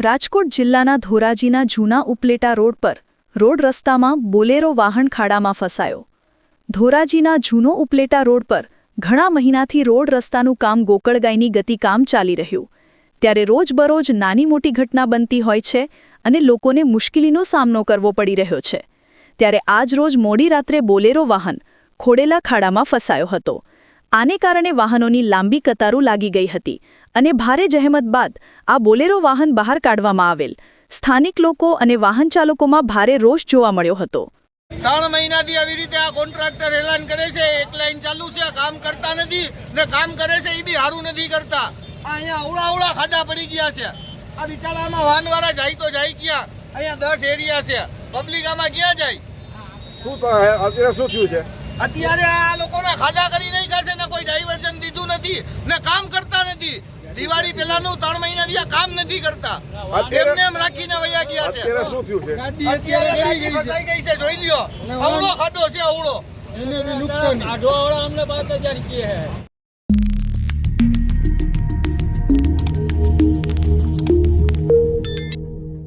રાજકોટ જિલ્લાના ધોરાજીના જૂના ઉપલેટા રોડ પર રોડ રસ્તામાં બોલેરો વાહન ખાડામાં ફસાયો। ધોરાજીના જૂનો ઉપલેટા રોડ પર ઘણા મહિનાથી રોડ રસ્તાનું કામ ગોકળગાયની ગતિ કામ ચાલી રહ્યું, ત્યારે રોજબરોજ નાની મોટી ઘટના બનતી હોય છે અને લોકોને મુશ્કેલીનો સામનો કરવો પડી રહ્યો છે। ત્યારે આજ રોજ મોડી રાત્રે બોલેરો વાહન ખોડેલા ખાડામાં ફસાયો હતો। આને કારણે વાહનોની લાંબી કતારો લાગી ગઈ હતી અને ભારે જહેમત બાદ આ બોલેરો વાહન બહાર કાઢવામાં આવેલ। સ્થાનિક લોકો અને વાહન ચાલકોમાં ભારે રોષ જોવા મળ્યો હતો। 3 મહિનાથી આવી રીતે આ કોન્ટ્રાક્ટર એલાન કરે છે, એક લાઈન ચાલુ છે, કામ કરતા નથી ને કામ કરે છે એ બી સારું નથી કરતા। આ અહીંયા અવળા ખાડા પડી ગયા છે। આ બિચારામાં વાહનવાળા જાય તો જાય ક્યાં? અહીંયા 10 એરિયા છે, પબ્લિક આમાં ક્યાં જાય? શું અત્યારે શું થયું છે? અત્યારે આ લોકોના ખાડા કરી નાખ્યા છે ને કોઈ ડાયવર્ઝન દીધું નથી ને કામ કરતા નથી। દિવાળી પહેલાનું 3 મહિનાથી આ કામ નથી કરતા, એમને એમ રાખીને વયા ગયા છે। અત્યારે શું થયું છે? અત્યારે ગાડી ફસાઈ ગઈ છે, જોઈ લ્યો, અવળો ખાડો છે, અવળો। એને भी नुकसान आधो वाला हमने 5000 किए हैं।